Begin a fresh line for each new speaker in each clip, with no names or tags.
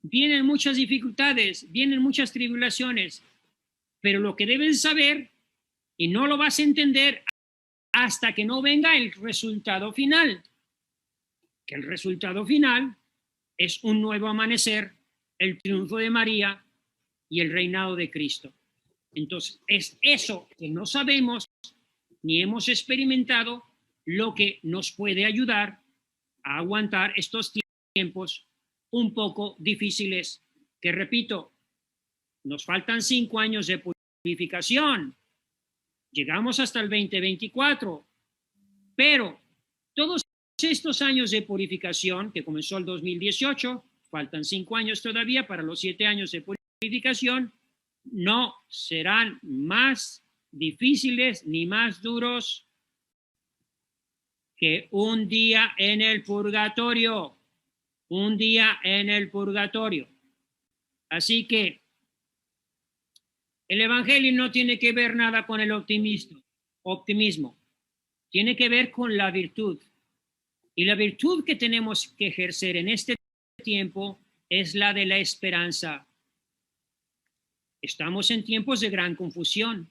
Vienen muchas dificultades, vienen muchas tribulaciones, pero lo que debes saber, y no lo vas a entender hasta que no venga el resultado final, que el resultado final es un nuevo amanecer, el triunfo de María y el reinado de Cristo. Entonces, es eso que no sabemos ni hemos experimentado lo que nos puede ayudar a aguantar estos tiempos un poco difíciles, que repito, nos faltan 5 años de purificación, llegamos hasta el 2024, pero todos estos años de purificación, que comenzó el 2018, faltan 5 años todavía para los 7 años de purificación, no serán más difíciles ni más duros que un día en el purgatorio. Un día en el purgatorio. Así que el evangelio no tiene que ver nada con el optimismo. Tiene que ver con la virtud. Y la virtud que tenemos que ejercer en este tiempo es la de la esperanza. Estamos en tiempos de gran confusión.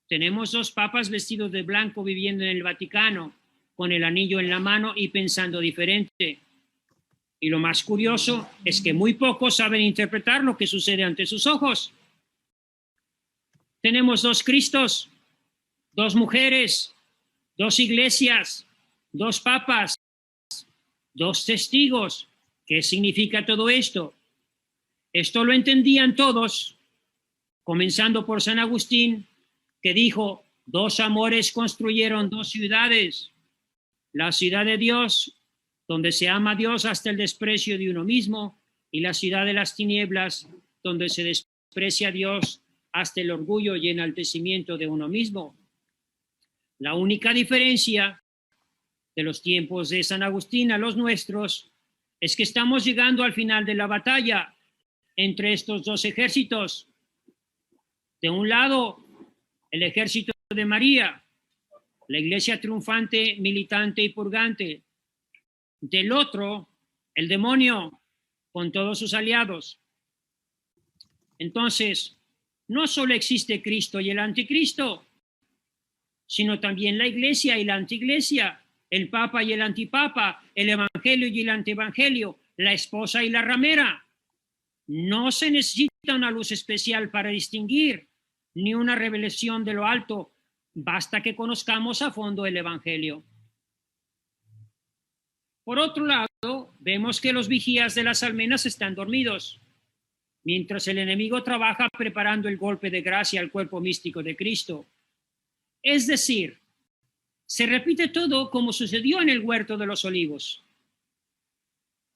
Tenemos 2 papas vestidos de blanco viviendo en el Vaticano, con el anillo en la mano y pensando diferente. Y lo más curioso es que muy pocos saben interpretar lo que sucede ante sus ojos. Tenemos 2 Cristos, 2 mujeres, 2 iglesias, 2 papas, 2 testigos. ¿Qué significa todo esto? Esto lo entendían todos, comenzando por San Agustín, que dijo: 2 amores construyeron 2 ciudades, la ciudad de Dios, donde se ama a Dios hasta el desprecio de uno mismo, y la ciudad de las tinieblas, donde se desprecia a Dios hasta el orgullo y enaltecimiento de uno mismo. La única diferencia de los tiempos de San Agustín a los nuestros es que estamos llegando al final de la batalla entre estos 2 ejércitos. De un lado, el ejército de María, la iglesia triunfante, militante y purgante. Del otro, el demonio con todos sus aliados. Entonces, no solo existe Cristo y el anticristo, sino también la iglesia y la antiiglesia, el papa y el antipapa, el evangelio y el antievangelio, la esposa y la ramera. No se necesita una luz especial para distinguir, ni una revelación de lo alto. Basta que conozcamos a fondo el evangelio. Por otro lado, vemos que los vigías de las almenas están dormidos, mientras el enemigo trabaja preparando el golpe de gracia al cuerpo místico de Cristo. Es decir, se repite todo como sucedió en el huerto de los olivos.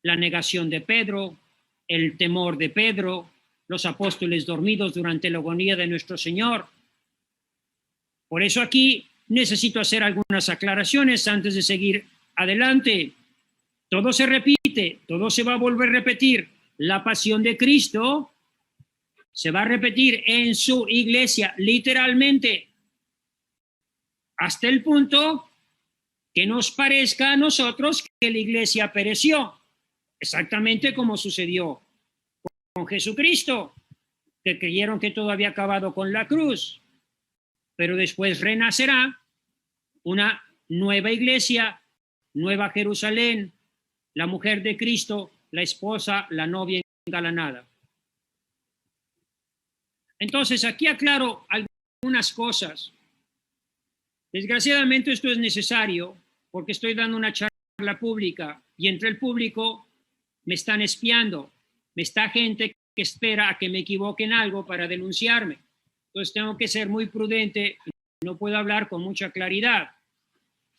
La negación de Pedro, el temor de Pedro, los apóstoles dormidos durante la agonía de nuestro Señor. Por eso aquí necesito hacer algunas aclaraciones antes de seguir adelante. Todo se repite, todo se va a volver a repetir. La pasión de Cristo se va a repetir en su iglesia, literalmente, hasta el punto que nos parezca a nosotros que la iglesia pereció, exactamente como sucedió con Jesucristo, que creyeron que todo había acabado con la cruz, pero después renacerá una nueva iglesia, nueva Jerusalén, la mujer de Cristo, la esposa, la novia engalanada. Entonces, aquí aclaro algunas cosas. Desgraciadamente esto es necesario porque estoy dando una charla pública y entre el público me están espiando, me está gente que espera a que me equivoque en algo para denunciarme. Entonces tengo que ser muy prudente, no puedo hablar con mucha claridad.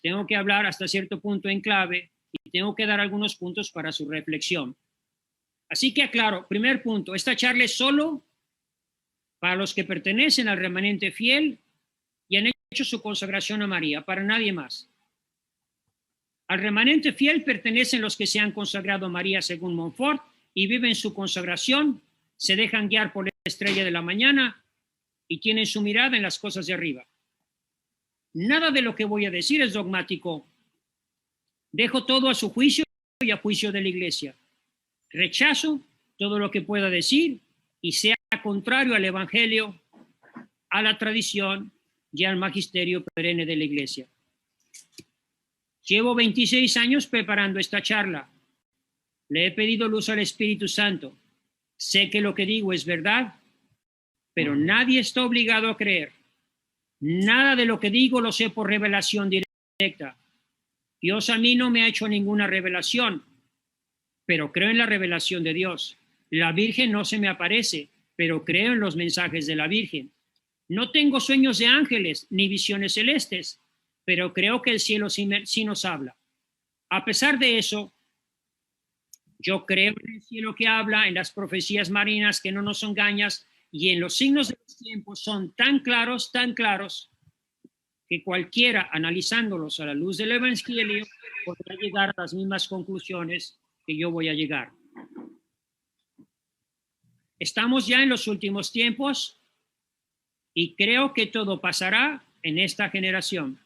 Tengo que hablar hasta cierto punto en clave y tengo que dar algunos puntos para su reflexión. Así que aclaro, primer punto, esta charla es solo para los que pertenecen al remanente fiel y han hecho su consagración a María, para nadie más. Al remanente fiel pertenecen los que se han consagrado a María según Montfort y viven su consagración, se dejan guiar por la estrella de la mañana y tienen su mirada en las cosas de arriba. Nada de lo que voy a decir es dogmático, Dejo todo a su juicio y a juicio de la Iglesia. Rechazo todo lo que pueda decir y sea contrario al Evangelio, a la tradición y al magisterio perenne de la Iglesia. Llevo 26 años preparando esta charla. Le he pedido luz al Espíritu Santo. Sé que lo que digo es verdad, pero nadie está obligado a creer. Nada de lo que digo lo sé por revelación directa. Dios a mí no me ha hecho ninguna revelación, pero creo en la revelación de Dios. La Virgen no se me aparece, pero creo en los mensajes de la Virgen. No tengo sueños de ángeles ni visiones celestes, pero creo que el cielo sí nos habla. A pesar de eso, yo creo en el cielo que habla, en las profecías marinas que no nos engañan, y en los signos de los tiempos son tan claros, que cualquiera, analizándolos a la luz del Evangelio, podrá llegar a las mismas conclusiones que yo voy a llegar. Estamos ya en los últimos tiempos y creo que todo pasará en esta generación.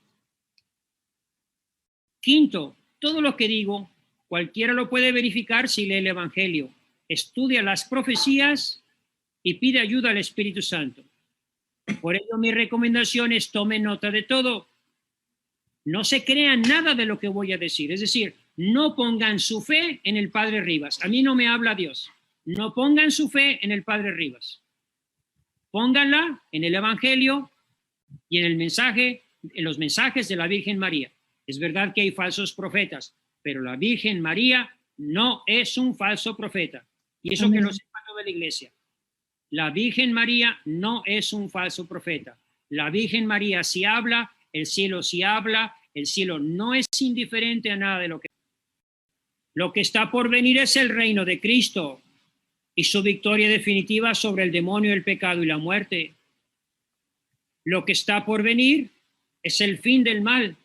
Quinto, todo lo que digo, cualquiera lo puede verificar si lee el Evangelio, estudia las profecías y pide ayuda al Espíritu Santo. Por ello, mi recomendación es tomen nota de todo. No se crean nada de lo que voy a decir. Es decir, no pongan su fe en el Padre Rivas. A mí no me habla Dios. No pongan su fe en el Padre Rivas. Pónganla en el Evangelio y en el mensaje, en los mensajes de la Virgen María. Es verdad que hay falsos profetas, pero la Virgen María no es un falso profeta. Y eso que lo sepa toda la Iglesia. La Virgen María no es un falso profeta. La Virgen María sí habla, el cielo sí habla, el cielo no es indiferente a nada de lo que... Lo que está por venir es el reino de Cristo y su victoria definitiva sobre el demonio, el pecado y la muerte. Lo que está por venir es el fin del mal,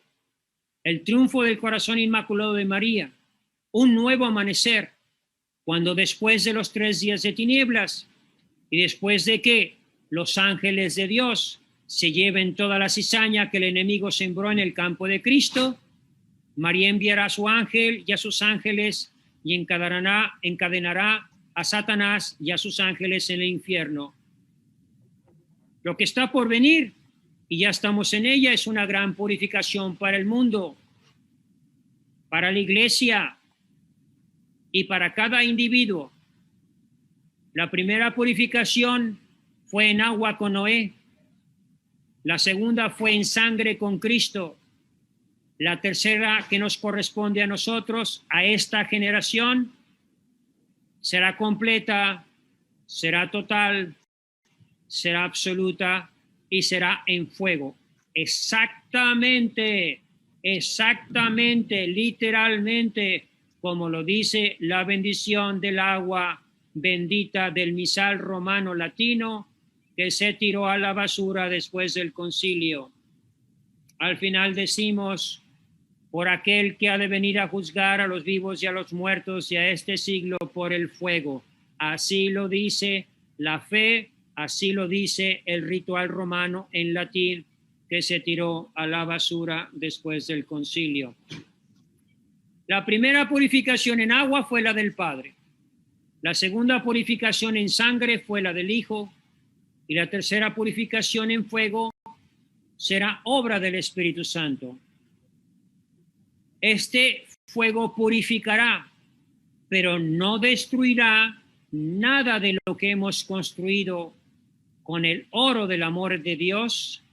el triunfo del corazón inmaculado de María, un nuevo amanecer, cuando después de los 3 días de tinieblas, y después de que los ángeles de Dios se lleven toda la cizaña que el enemigo sembró en el campo de Cristo, María enviará a su ángel y a sus ángeles y encadenará a Satanás y a sus ángeles en el infierno. Lo que está por venir, y ya estamos en ella, es una gran purificación para el mundo, para la Iglesia y para cada individuo. La primera purificación fue en agua con Noé. La segunda fue en sangre con Cristo. La tercera, que nos corresponde a nosotros, a esta generación, será completa, será total, será absoluta y será en fuego. Exactamente, literalmente, como lo dice la bendición del agua bendita del misal romano latino que se tiró a la basura después del concilio. Al final decimos, por aquel que ha de venir a juzgar a los vivos y a los muertos y a este siglo por el fuego. Así lo dice la fe, así lo dice el ritual romano en latín que se tiró a la basura después del concilio. La primera purificación en agua fue la del Padre. La segunda purificación en sangre fue la del Hijo, y la tercera purificación en fuego será obra del Espíritu Santo. Este fuego purificará, pero no destruirá nada de lo que hemos construido con el oro del amor de Dios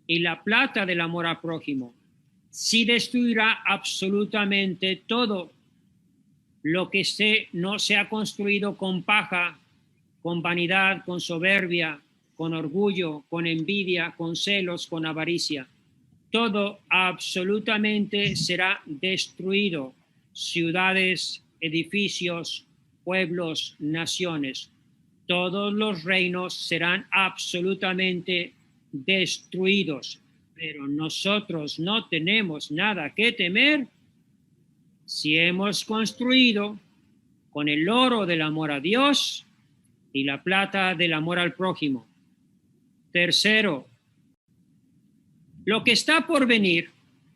y la plata del amor al prójimo. Sí destruirá absolutamente todo lo que no se ha construido con paja, con vanidad, con soberbia, con orgullo, con envidia, con celos, con avaricia. Todo absolutamente será destruido. Ciudades, edificios, pueblos, naciones. Todos los reinos serán absolutamente destruidos. Pero nosotros no tenemos nada que temer si hemos construido con el oro del amor a Dios y la plata del amor al prójimo. Tercero, lo que está por venir,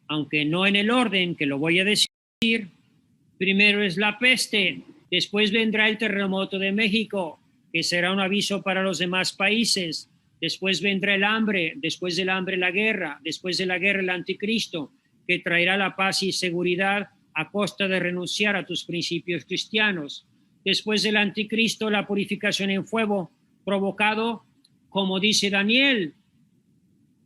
aunque no en el orden que lo voy a decir, primero es la peste, después vendrá el terremoto de México, que será un aviso para los demás países. Después vendrá el hambre, después del hambre la guerra, después de la guerra el anticristo, que traerá la paz y seguridad a costa de renunciar a tus principios cristianos. Después del anticristo la purificación en fuego, provocado, como dice Daniel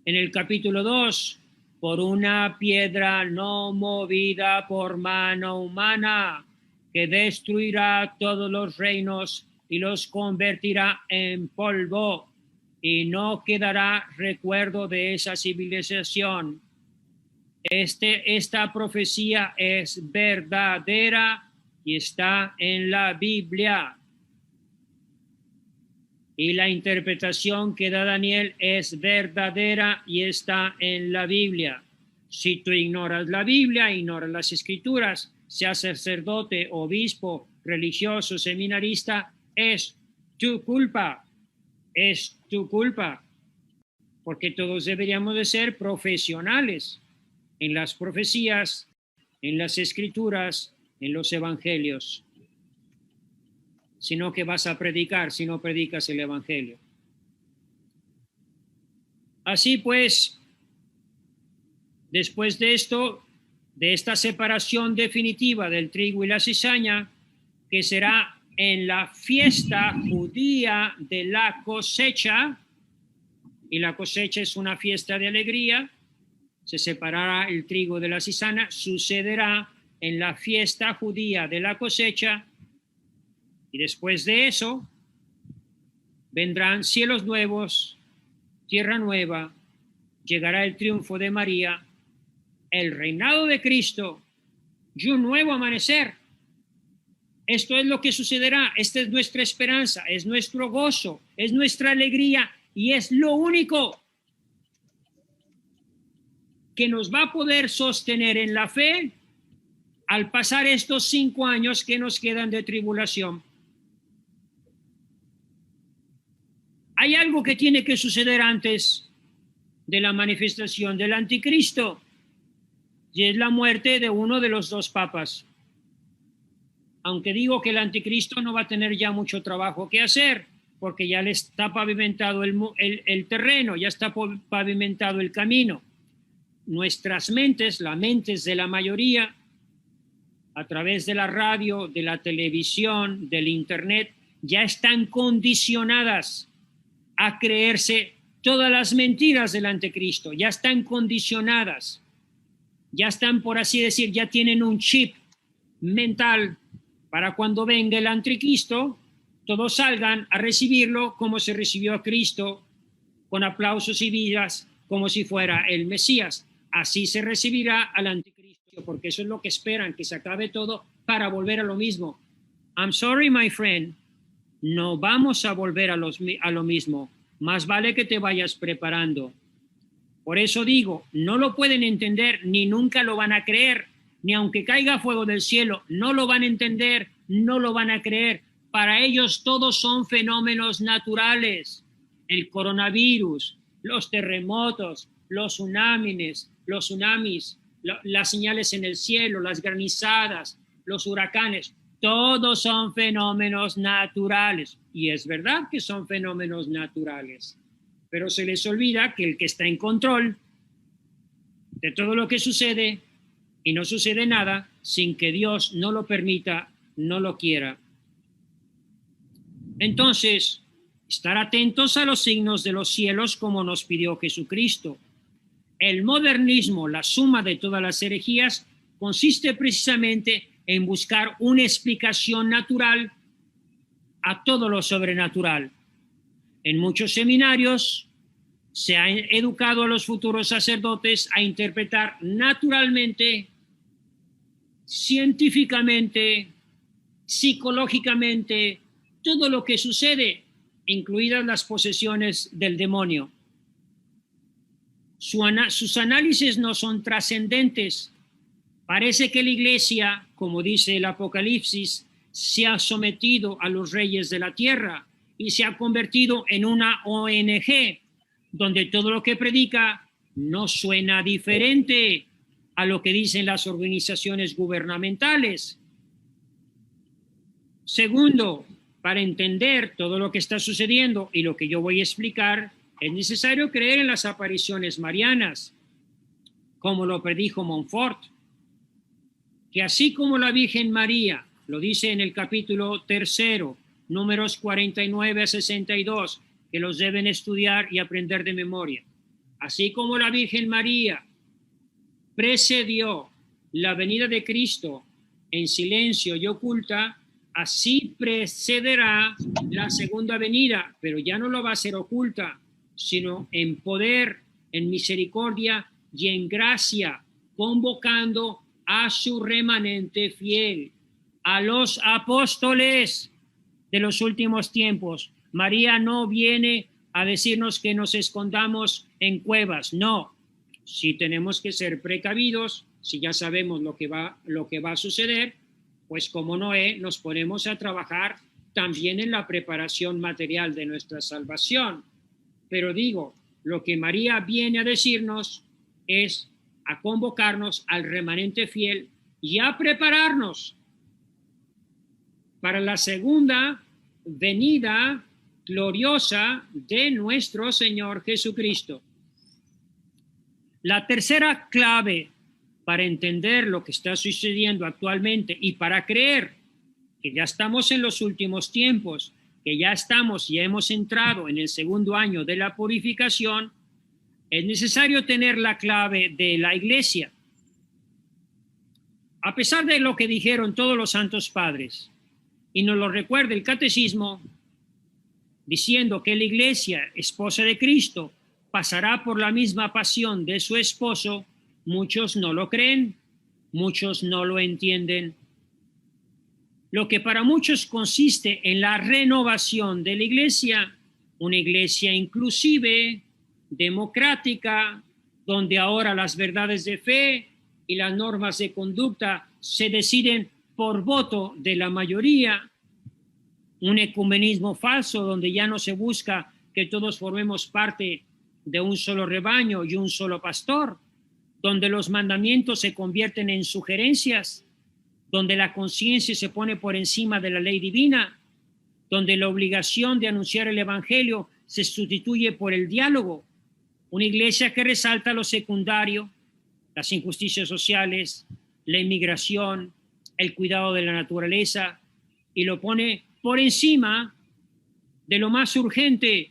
en el capítulo 2, por una piedra no movida por mano humana, que destruirá todos los reinos y los convertirá en polvo, y no quedará recuerdo de esa civilización. Esta profecía es verdadera y está en la Biblia. Y la interpretación que da Daniel es verdadera y está en la Biblia. Si tú ignoras la Biblia, ignoras las Escrituras, seas sacerdote, obispo, religioso, seminarista, es tu culpa. Es tu culpa. Porque todos deberíamos de ser profesionales en las profecías, en las Escrituras, en los evangelios. Sino que vas a predicar si no predicas el evangelio. Así pues, después de esto, de esta separación definitiva del trigo y la cizaña, que será en la fiesta judía de la cosecha, y la cosecha es una fiesta de alegría, se separará el trigo de la cizaña, sucederá en la fiesta judía de la cosecha. Y después de eso, vendrán cielos nuevos, tierra nueva, llegará el triunfo de María, el reinado de Cristo y un nuevo amanecer. Esto es lo que sucederá, esta es nuestra esperanza, es nuestro gozo, es nuestra alegría y es lo único que nos va a poder sostener en la fe al pasar estos 5 años que nos quedan de tribulación. Hay algo que tiene que suceder antes de la manifestación del anticristo, y es la muerte de uno de los 2 papas. Aunque digo que el anticristo no va a tener ya mucho trabajo que hacer, porque ya le está pavimentado el terreno, ya está pavimentado el camino. Nuestras mentes, las mentes de la mayoría, a través de la radio, de la televisión, del internet, ya están condicionadas a creerse todas las mentiras del anticristo, ya están condicionadas, ya están, por así decir, ya tienen un chip mental para cuando venga el anticristo, todos salgan a recibirlo como se recibió a Cristo, con aplausos y vidas, como si fuera el Mesías. Así se recibirá al anticristo, porque eso es lo que esperan, que se acabe todo para volver a lo mismo. I'm sorry, my friend, no vamos a volver a lo mismo. Más vale que te vayas preparando. Por eso digo, no lo pueden entender ni nunca lo van a creer, ni aunque caiga fuego del cielo, no lo van a entender, no lo van a creer. Para ellos todos son fenómenos naturales. El coronavirus, los terremotos, los tsunamis, las señales en el cielo, las granizadas, los huracanes, todos son fenómenos naturales. Y es verdad que son fenómenos naturales, pero se les olvida que el que está en control de todo lo que sucede, y no sucede nada sin que Dios no lo permita, no lo quiera. Entonces, estar atentos a los signos de los cielos como nos pidió Jesucristo. El modernismo, la suma de todas las herejías, consiste precisamente en buscar una explicación natural a todo lo sobrenatural. En muchos seminarios se ha educado a los futuros sacerdotes a interpretar naturalmente, científicamente, psicológicamente, todo lo que sucede, incluidas las posesiones del demonio. Sus análisis no son trascendentes. Parece que la Iglesia, como dice el Apocalipsis, se ha sometido a los reyes de la tierra y se ha convertido en una ONG, donde todo lo que predica no suena diferente, a lo que dicen las organizaciones gubernamentales. Segundo, para entender todo lo que está sucediendo y lo que yo voy a explicar, es necesario creer en las apariciones marianas, como lo predijo Montfort, que así como la Virgen María, lo dice en el capítulo 3, números 49 a 62, que los deben estudiar y aprender de memoria. Así como la Virgen María precedió la venida de Cristo en silencio y oculta, así precederá la segunda venida, pero ya no lo va a hacer oculta, sino en poder, en misericordia y en gracia, convocando a su remanente fiel, a los apóstoles de los últimos tiempos. María no viene a decirnos que nos escondamos en cuevas, no. Si tenemos que ser precavidos, si ya sabemos lo que va a suceder, pues como Noé nos ponemos a trabajar también en la preparación material de nuestra salvación. Pero digo, lo que María viene a decirnos es a convocarnos al remanente fiel y a prepararnos para la segunda venida gloriosa de nuestro Señor Jesucristo. La tercera clave para entender lo que está sucediendo actualmente y para creer que ya estamos en los últimos tiempos, que ya hemos entrado en el segundo año de la purificación, es necesario tener la clave de la Iglesia. A pesar de lo que dijeron todos los santos padres, y nos lo recuerda el Catecismo, diciendo que la Iglesia, esposa de Cristo, pasará por la misma pasión de su esposo, muchos no lo creen, muchos no lo entienden. Lo que para muchos consiste en la renovación de la Iglesia, una Iglesia inclusive, democrática, donde ahora las verdades de fe y las normas de conducta se deciden por voto de la mayoría, un ecumenismo falso donde ya no se busca que todos formemos parte de un solo rebaño y un solo pastor, donde los mandamientos se convierten en sugerencias, donde la conciencia se pone por encima de la ley divina, donde la obligación de anunciar el evangelio se sustituye por el diálogo, una iglesia que resalta lo secundario, las injusticias sociales, la inmigración, el cuidado de la naturaleza, y lo pone por encima de lo más urgente,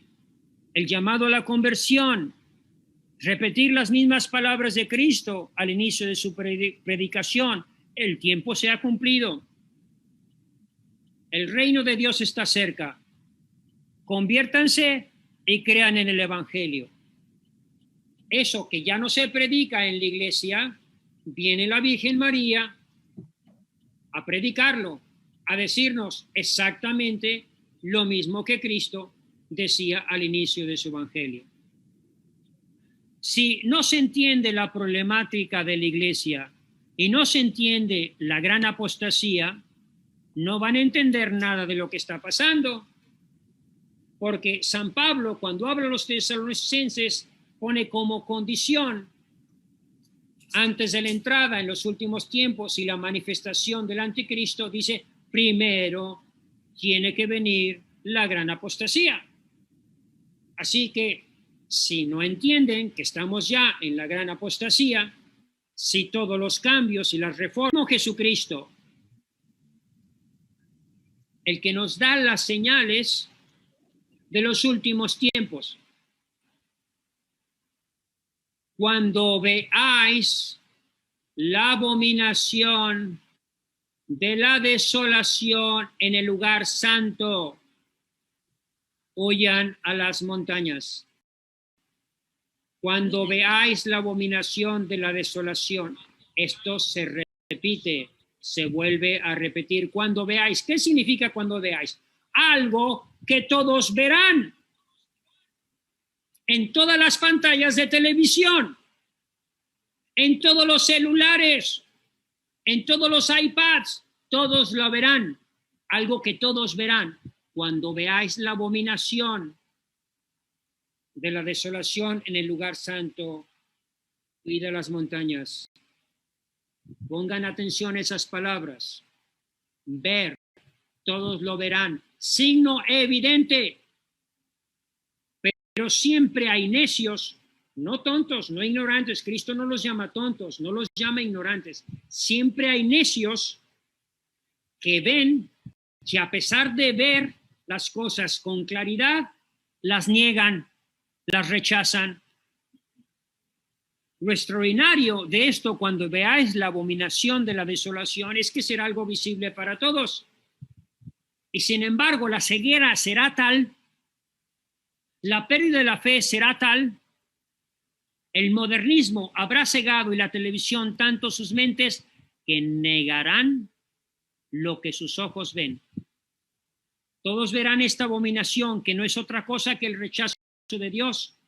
el llamado a la conversión, repetir las mismas palabras de Cristo al inicio de su predicación: el tiempo se ha cumplido, el reino de Dios está cerca, conviértanse y crean en el evangelio. Eso que ya no se predica en la iglesia, viene la Virgen María a predicarlo, a decirnos exactamente lo mismo que Cristo decía al inicio de su evangelio. Si no se entiende la problemática de la iglesia y no se entiende la gran apostasía, no van a entender nada de lo que está pasando, porque San Pablo, cuando habla a los tesalonicenses, pone como condición, antes de la entrada en los últimos tiempos y la manifestación del anticristo, dice: primero tiene que venir la gran apostasía. Así que si no entienden que estamos ya en la gran apostasía, si todos los cambios y las reformas, Jesucristo, el que nos da las señales de los últimos tiempos. Cuando veáis la abominación de la desolación en el lugar santo, huyan a las montañas. Cuando veáis la abominación de la desolación, esto se repite, se vuelve a repetir. Cuando veáis, ¿qué significa cuando veáis? Algo que todos verán en todas las pantallas de televisión, en todos los celulares, en todos los iPads, todos lo verán. Algo que todos verán. Cuando veáis la abominación de la desolación en el lugar santo y de las montañas. Pongan atención a esas palabras. Ver, todos lo verán. Signo evidente. Pero siempre hay necios, no tontos, no ignorantes. Cristo no los llama tontos, no los llama ignorantes. Siempre hay necios que ven que a pesar de ver las cosas con claridad, las niegan, las rechazan. Lo extraordinario de esto, cuando veáis la abominación de la desolación, es que será algo visible para todos. Y sin embargo, la ceguera será tal, la pérdida de la fe será tal, el modernismo habrá cegado y la televisión tanto sus mentes que negarán lo que sus ojos ven. Todos verán esta abominación, que no es otra cosa que el rechazo de Dios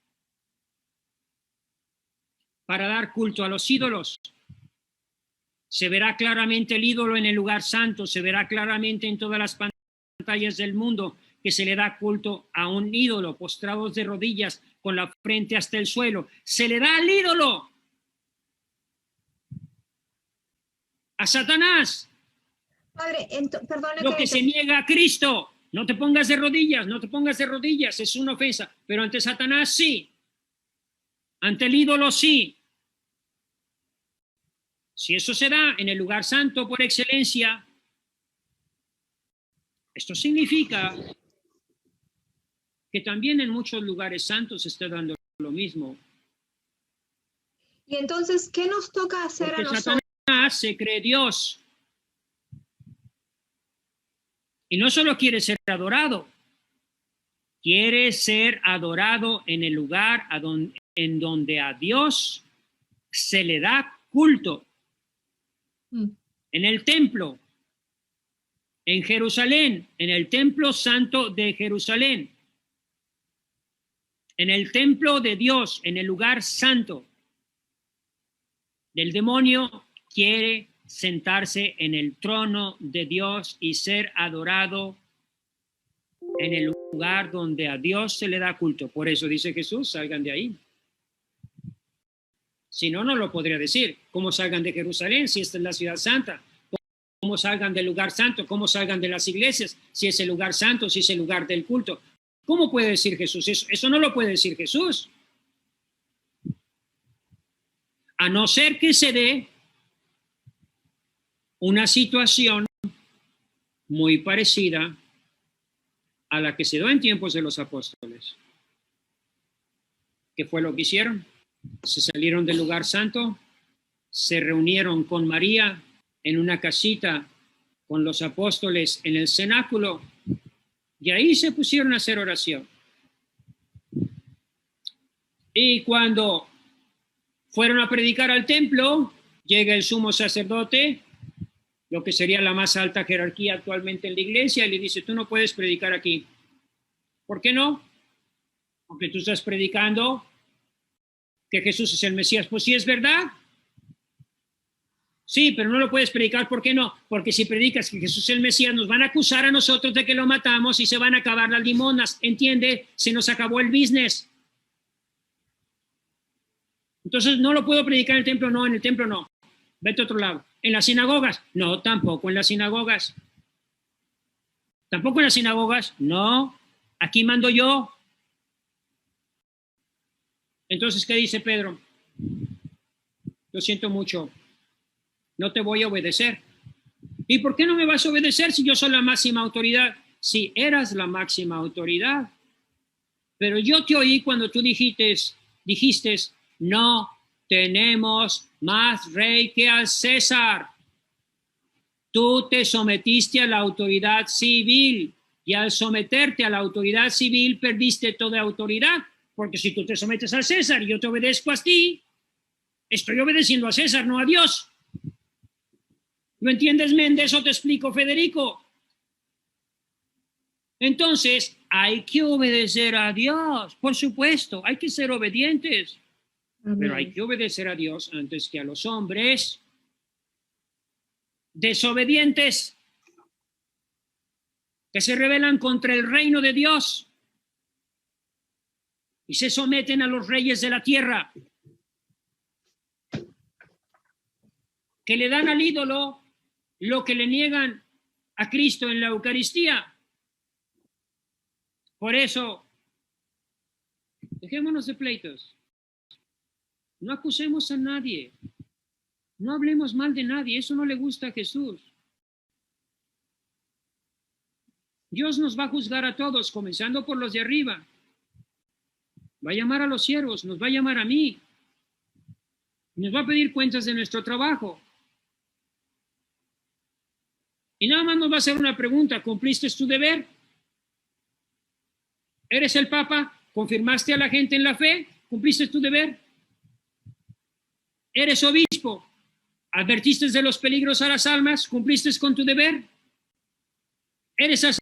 para dar culto a los ídolos. Se verá claramente el ídolo en el lugar santo, se verá claramente en todas las pantallas del mundo que se le da culto a un ídolo, postrados de rodillas con la frente hasta el suelo. Se le da al ídolo, a Satanás.
Padre, perdone
Lo que se niega a Cristo. No te pongas de rodillas, no te pongas de rodillas, es una ofensa. Pero ante Satanás sí. Ante el ídolo sí. Si eso se da en el lugar santo por excelencia, esto significa que también en muchos lugares santos se está dando lo mismo.
Y entonces, ¿qué nos toca hacer
porque
a nosotros?
Satanás se cree Dios. Y no solo quiere ser adorado, quiere ser adorado en el lugar en donde a Dios se le da culto. En el templo, en Jerusalén, en el templo santo de Jerusalén, en el templo de Dios, en el lugar santo. El demonio quiere sentarse en el trono de Dios y ser adorado en el lugar donde a Dios se le da culto. Por eso dice Jesús, salgan de ahí. Si no, no lo podría decir. ¿Cómo salgan de Jerusalén si esta es la ciudad santa? ¿Cómo salgan del lugar santo? ¿Cómo salgan de las iglesias si es el lugar santo, si es el lugar del culto? ¿Cómo puede decir Jesús eso? Eso no lo puede decir Jesús. A no ser que se dé una situación muy parecida a la que se dio en tiempos de los apóstoles. ¿Qué fue lo que hicieron? Se salieron del lugar santo, se reunieron con María en una casita con los apóstoles en el cenáculo y ahí se pusieron a hacer oración. Y cuando fueron a predicar al templo, llega el sumo sacerdote, lo que sería la más alta jerarquía actualmente en la iglesia, y le dice, tú no puedes predicar aquí. ¿Por qué no? Porque tú estás predicando que Jesús es el Mesías. Pues sí, es verdad. Sí, pero no lo puedes predicar. ¿Por qué no? Porque si predicas que Jesús es el Mesías, nos van a acusar a nosotros de que lo matamos y se van a acabar las limonas. ¿Entiende? Se nos acabó el business. Entonces, no lo puedo predicar en el templo. No, en el templo no. Vete a otro lado. ¿En las sinagogas? No, tampoco en las sinagogas. ¿Tampoco en las sinagogas? No. Aquí mando yo. Entonces, ¿qué dice Pedro? Lo siento mucho. No te voy a obedecer. ¿Y por qué no me vas a obedecer si yo soy la máxima autoridad? Si eras la máxima autoridad. Pero yo te oí cuando tú dijiste, no tenemos más rey que al César. Tú te sometiste a la autoridad civil y al someterte a la autoridad civil perdiste toda autoridad. Porque si tú te sometes al César y yo te obedezco a ti, estoy obedeciendo a César, no a Dios. ¿Lo entiendes, Méndez? ¿O te explico, Federico? Entonces, hay que obedecer a Dios, por supuesto, hay que ser obedientes. Amén. Pero hay que obedecer a Dios antes que a los hombres desobedientes que se rebelan contra el reino de Dios y se someten a los reyes de la tierra. que le dan al ídolo lo que le niegan a Cristo en la Eucaristía. Por eso, dejémonos de pleitos. No acusemos a nadie. No hablemos mal de nadie. Eso no le gusta a Jesús. Dios nos va a juzgar a todos, comenzando por los de arriba. Va a llamar a los siervos, nos va a llamar a mí. Nos va a pedir cuentas de nuestro trabajo. Y nada más nos va a hacer una pregunta: ¿cumpliste tu deber? ¿Eres el Papa? ¿Confirmaste a la gente en la fe? ¿Cumpliste tu deber? ¿Eres obispo? ¿Advertiste de los peligros a las almas? ¿Cumpliste con tu deber? ¿Eres sacerdote?